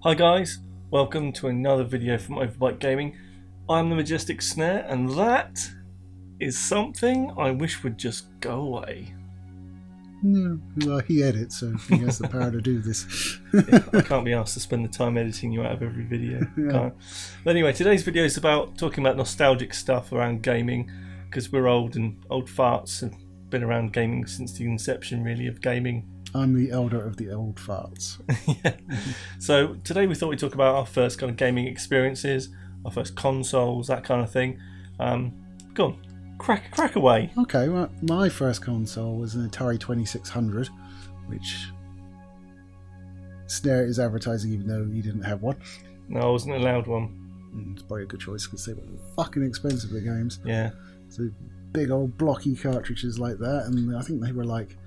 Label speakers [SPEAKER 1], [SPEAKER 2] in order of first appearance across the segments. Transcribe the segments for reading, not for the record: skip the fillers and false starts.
[SPEAKER 1] Hi guys, welcome to another video from Overbite Gaming. I'm the Majestic Snare, and that is something I wish would just go away.
[SPEAKER 2] Well, he edits, so he has the power to do this.
[SPEAKER 1] I can't be asked to spend the time editing you out of every video.
[SPEAKER 2] Yeah.
[SPEAKER 1] But anyway, today's video is about talking about nostalgic stuff around gaming, because we're old farts and been around gaming since the inception, really, of gaming.
[SPEAKER 2] I'm the elder of the old farts.
[SPEAKER 1] Yeah. So today we thought we'd talk about our first kind of gaming experiences, our first consoles, that kind of thing. Go on, crack away.
[SPEAKER 2] Okay, well, my first console was an Atari 2600, which Snare is advertising even though he didn't have one.
[SPEAKER 1] No, I wasn't allowed one.
[SPEAKER 2] It's probably a good choice because they were fucking expensive, the games.
[SPEAKER 1] Yeah.
[SPEAKER 2] So big old blocky cartridges like that, and I think they were like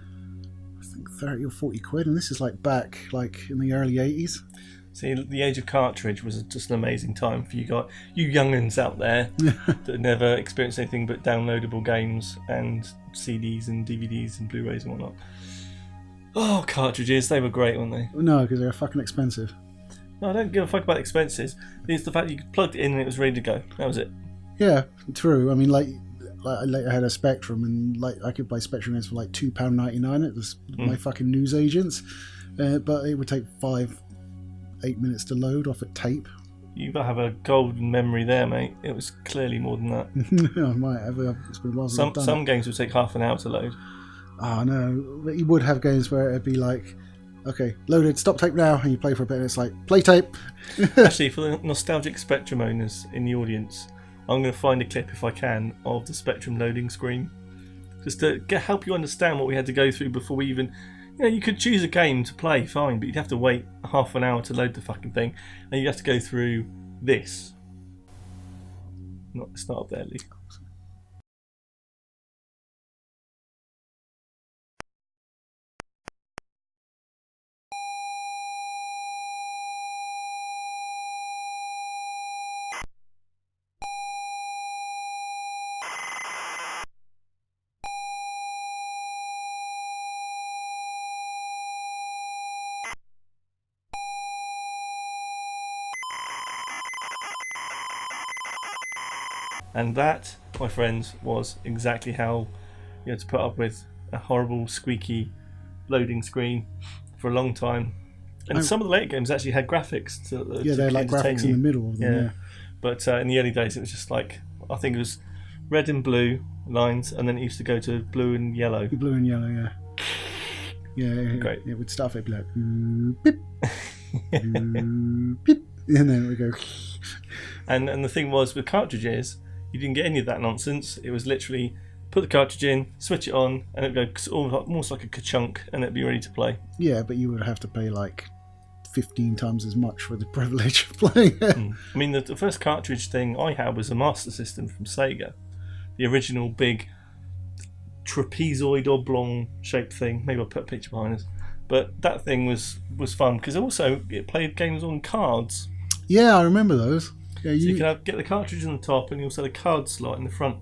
[SPEAKER 2] 30 or 40 quid, and this is like back like in the early 80s.
[SPEAKER 1] See, the age of cartridge was just an amazing time for you young'uns out there that never experienced anything but downloadable games and CDs and DVDs and Blu-rays and whatnot. Oh, cartridges, they were great, weren't they?
[SPEAKER 2] No, because they're fucking expensive.
[SPEAKER 1] No, I don't give a fuck about expenses. It's the fact that you plugged it in and it was ready to go. That was it.
[SPEAKER 2] Yeah, true. I mean, like I had a Spectrum, and like I could buy Spectrum games for like £2.99 at my fucking newsagents, but it would take 5-8 minutes to load off a tape.
[SPEAKER 1] You have a golden memory there, mate. It was clearly more than that.
[SPEAKER 2] I might have. It's been a while since I've done
[SPEAKER 1] Some
[SPEAKER 2] it.
[SPEAKER 1] games would take half an hour to load.
[SPEAKER 2] Oh no, but you would have games where it'd be like, okay, loaded, stop tape now, and you play for a bit, and it's like, play tape.
[SPEAKER 1] Actually, for the nostalgic Spectrum owners in the audience, I'm going to find a clip, if I can, of the Spectrum loading screen, just to help you understand what we had to go through before we even... You could choose a game to play, fine, but you'd have to wait half an hour to load the fucking thing, and you'd have to go through this. It's not up there, Lee. And that, my friends, was exactly how you had to put up with a horrible, squeaky loading screen for a long time. And some of the later games actually had graphics.
[SPEAKER 2] They had like graphics in the middle of them. Yeah.
[SPEAKER 1] But in the early days, it was just like, I think it was red and blue lines, and then it used to go to blue and yellow.
[SPEAKER 2] Blue and yellow, yeah. Yeah,
[SPEAKER 1] great.
[SPEAKER 2] It would start, it'd be like, beep, beep, and then it would go.
[SPEAKER 1] And the thing was, with cartridges, you didn't get any of that nonsense. It was literally put the cartridge in, switch it on, and it'd go almost like a ka-chunk, and it'd be ready to play.
[SPEAKER 2] Yeah, but you would have to pay like 15 times as much for the privilege of playing it.
[SPEAKER 1] I mean, the first cartridge thing I had was a Master System from Sega. The original big trapezoid oblong shaped thing. Maybe I'll put a picture behind us. But that thing was fun, because also it played games on cards.
[SPEAKER 2] Yeah, I remember those. Yeah,
[SPEAKER 1] So you could get the cartridge on the top, and you also had a card slot in the front.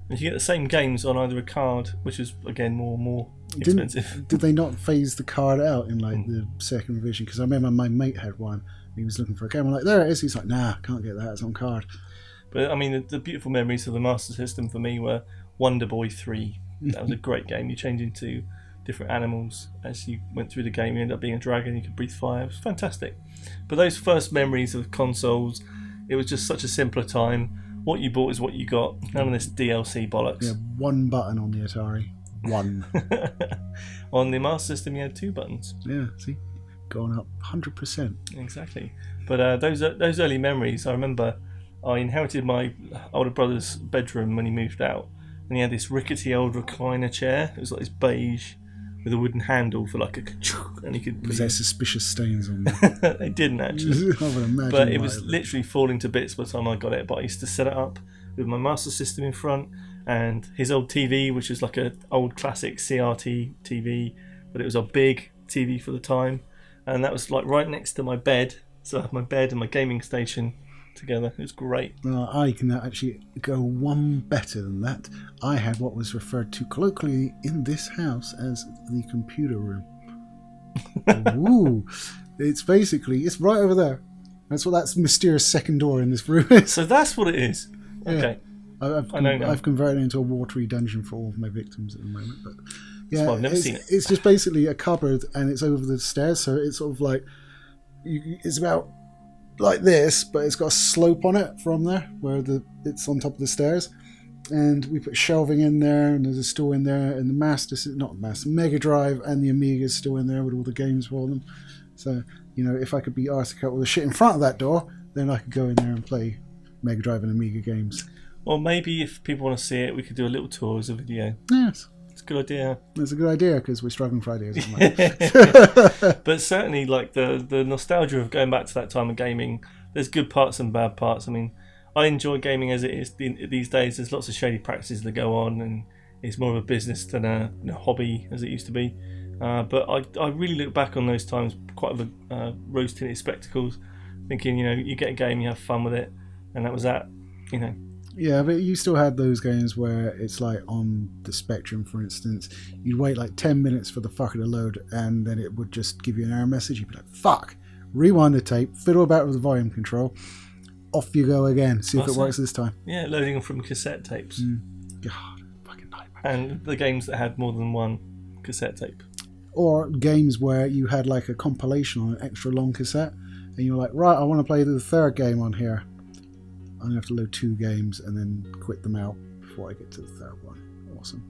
[SPEAKER 1] And you get the same games on either a card, which is again more expensive.
[SPEAKER 2] Did they not phase the card out in like the second revision? Because I remember my mate had one. He was looking for a game. I'm like, there it is. He's like, nah, can't get that. It's on card.
[SPEAKER 1] But I mean, the beautiful memories of the Master System for me were Wonder Boy 3. That was a great game. You change into different animals as you went through the game. You end up being a dragon. You could breathe fire. It was fantastic. But those first memories of consoles, it was just such a simpler time. What you bought is what you got. None of this DLC bollocks.
[SPEAKER 2] Yeah, one button on the Atari. One.
[SPEAKER 1] On the Master System, you had 2 buttons.
[SPEAKER 2] Yeah, see? Going up 100%.
[SPEAKER 1] Exactly. But those early memories, I remember I inherited my older brother's bedroom when he moved out. And he had this rickety old recliner chair. It was like this beige with a wooden handle for like a... And he could...
[SPEAKER 2] Was there suspicious stains on them?
[SPEAKER 1] They didn't actually.
[SPEAKER 2] I would imagine.
[SPEAKER 1] But it was literally falling to bits by the time I got it. But I used to set it up with my Master System in front and his old TV, which was like an old classic CRT TV, but it was a big TV for the time. And that was like right next to my bed. So I had my bed and my gaming station together. It was great.
[SPEAKER 2] I can actually go one better than that. I had what was referred to colloquially in this house as the computer room. Ooh. It's basically, it's right over there. That's what that mysterious second door in this room is.
[SPEAKER 1] So that's what it is. Okay.
[SPEAKER 2] I know now. I've converted it into a watery dungeon for all of my victims at the moment. But yeah,
[SPEAKER 1] I've never seen it.
[SPEAKER 2] It's just basically a cupboard and it's over the stairs. So it's sort of like, it's about like this, but it's got a slope on it from there where it's on top of the stairs. And we put shelving in there, and there's a store in there, and the Mega Drive and the Amiga's still in there with all the games for them. So, if I could be asked to cut all the shit in front of that door, then I could go in there and play Mega Drive and Amiga games.
[SPEAKER 1] Well, maybe if people want to see it, we could do a little tour as a video.
[SPEAKER 2] Yes.
[SPEAKER 1] It's a good idea.
[SPEAKER 2] It's a good idea because we're struggling for ideas at the moment.
[SPEAKER 1] But certainly, like the nostalgia of going back to that time of gaming, there's good parts and bad parts. I mean, I enjoy gaming as it is these days. There's lots of shady practices that go on, and it's more of a business than a hobby as it used to be. But I really look back on those times quite of a rose-tinted spectacles, thinking, you get a game, you have fun with it, and that was that,
[SPEAKER 2] Yeah, but you still had those games where it's like on the Spectrum, for instance, you'd wait like 10 minutes for the fucker to load, and then it would just give you an error message. You'd be like, fuck, rewind the tape, fiddle about with the volume control, off you go again, see if it works this time.
[SPEAKER 1] Yeah, loading them from cassette tapes.
[SPEAKER 2] God, fucking nightmare.
[SPEAKER 1] And the games that had more than one cassette tape.
[SPEAKER 2] Or games where you had like a compilation on an extra long cassette, and you're like, right, I want to play the third game on here. I'm going to have to load 2 games and then quit them out before I get to the third one. Awesome.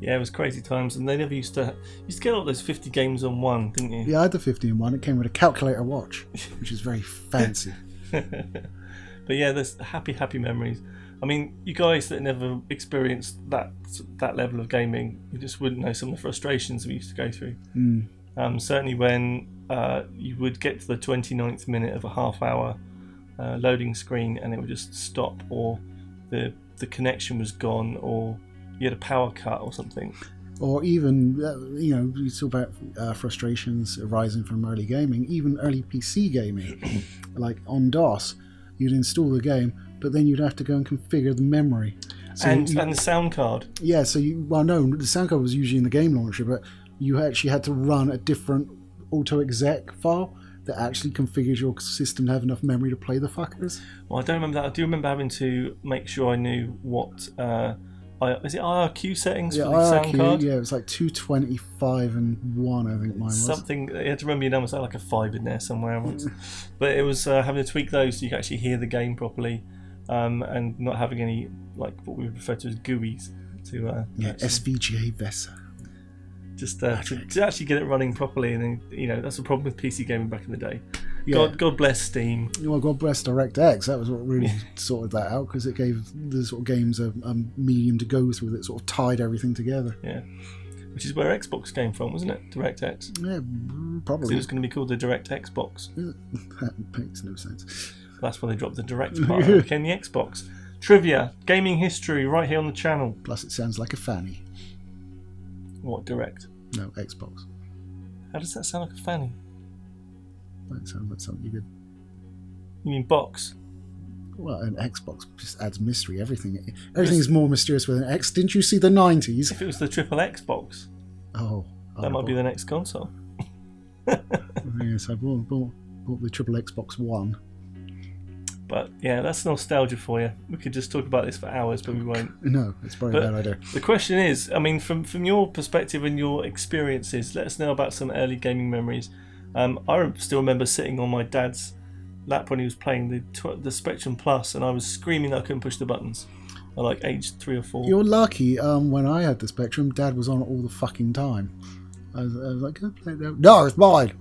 [SPEAKER 1] Yeah, it was crazy times, and they never used to get all those 50 games on one, didn't you?
[SPEAKER 2] Yeah, I had the 50 in one. It came with a calculator watch, which is very fancy.
[SPEAKER 1] But yeah, there's happy memories. I mean, you guys that never experienced that level of gaming, you just wouldn't know some of the frustrations we used to go through. Certainly when you would get to the 29th minute of a half-hour loading screen and it would just stop, or the connection was gone, or you had a power cut or something. Or
[SPEAKER 2] even, you talk about frustrations arising from early gaming, even early PC gaming, like on DOS. You'd install the game, but then you'd have to go and configure the memory. So
[SPEAKER 1] and the sound card.
[SPEAKER 2] Yeah, so the sound card was usually in the game launcher, but you actually had to run a different auto-exec file that actually configured your system to have enough memory to play the fuckers.
[SPEAKER 1] Well, I don't remember that. I do remember having to make sure I knew what... is it IRQ settings for the
[SPEAKER 2] IRQ,
[SPEAKER 1] sound card?
[SPEAKER 2] Yeah, it was like 225 and 1, I think mine was.
[SPEAKER 1] Something, you had to remember your numbers, like a 5 in there somewhere. But it was having to tweak those so you could actually hear the game properly, and not having any, like what we refer to as GUIs.
[SPEAKER 2] SVGA VESA.
[SPEAKER 1] Just to actually get it running properly, and then, that's the problem with PC gaming back in the day.
[SPEAKER 2] Yeah.
[SPEAKER 1] God bless Steam.
[SPEAKER 2] Well, God bless DirectX. That was what really sorted that out, because it gave the sort of games a medium to go through that sort of tied everything together.
[SPEAKER 1] Yeah, which is where Xbox came from, wasn't it? DirectX.
[SPEAKER 2] Yeah, probably.
[SPEAKER 1] It was going to be called the DirectX box.
[SPEAKER 2] That makes no sense.
[SPEAKER 1] That's why they dropped the Direct part and became the Xbox. Trivia, gaming history, right here on the channel.
[SPEAKER 2] Plus, it sounds like a fanny.
[SPEAKER 1] What, Direct?
[SPEAKER 2] No, Xbox.
[SPEAKER 1] How does that sound like a fanny?
[SPEAKER 2] That sounds like something you could...
[SPEAKER 1] You mean box?
[SPEAKER 2] Well, an Xbox just adds mystery. Everything is more mysterious with an X. Didn't you see the 90s?
[SPEAKER 1] If it was the triple Xbox.
[SPEAKER 2] Oh.
[SPEAKER 1] That might be the next console.
[SPEAKER 2] Yes, I bought the triple Xbox One.
[SPEAKER 1] But yeah, that's nostalgia for you. We could just talk about this for hours, but we won't.
[SPEAKER 2] No, it's probably a bad idea.
[SPEAKER 1] The question is, I mean, from your perspective and your experiences, let us know about some early gaming memories. I still remember sitting on my dad's lap when he was playing the Spectrum Plus, and I was screaming that I couldn't push the buttons. At like age 3 or 4.
[SPEAKER 2] You're lucky. When I had the Spectrum, Dad was on it all the fucking time. I was like, "Can I play that?" No, it's mine.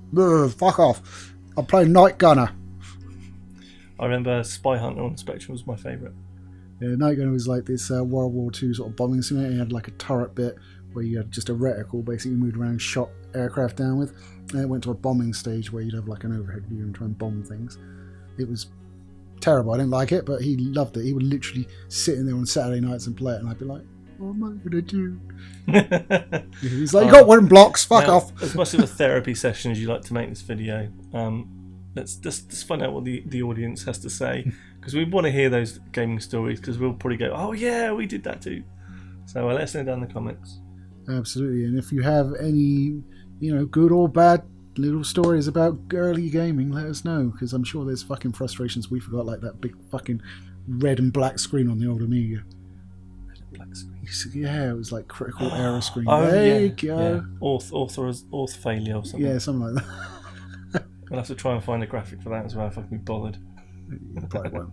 [SPEAKER 2] Fuck off. I'm playing Night Gunner.
[SPEAKER 1] I remember Spy Hunter on the Spectrum was my favourite.
[SPEAKER 2] Yeah, Night Gunner was like this World War II sort of bombing simulator. You had like a turret bit where you had just a reticle, basically moved around and shot aircraft down with. And it went to a bombing stage where you'd have like an overhead view and try and bomb things. It was terrible. I didn't like it, but he loved it. He would literally sit in there on Saturday nights and play it, and I'd be like, what am I going to do? He's like, you got one blocks, fuck off.
[SPEAKER 1] As much of a therapy session as you like to make this video, let's just find out what the audience has to say, because we want to hear those gaming stories, because we'll probably go, oh yeah, we did that too. So let us know down in the comments.
[SPEAKER 2] Absolutely. And if you have any, good or bad little stories about early gaming, let us know, because I'm sure there's fucking frustrations we forgot, like that big fucking red and black screen on the old Amiga.
[SPEAKER 1] Red and black screen.
[SPEAKER 2] Yeah, it was like critical error screen.
[SPEAKER 1] Oh,
[SPEAKER 2] there you go.
[SPEAKER 1] Yeah. Auth failure or something.
[SPEAKER 2] Yeah, something like that.
[SPEAKER 1] I'll have to try and find a graphic for that as well if I can be bothered.
[SPEAKER 2] You probably won't.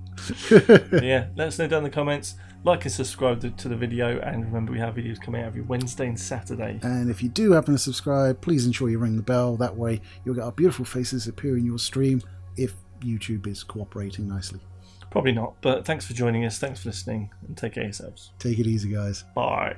[SPEAKER 1] But yeah, let us know down in the comments. Like and subscribe to the video, and remember we have videos coming out every Wednesday and Saturday.
[SPEAKER 2] And if you do happen to subscribe, please ensure you ring the bell. That way you'll get our beautiful faces appear in your stream if YouTube is cooperating nicely.
[SPEAKER 1] Probably not, but thanks for joining us, thanks for listening, and take care of yourselves.
[SPEAKER 2] Take it easy, guys.
[SPEAKER 1] Bye.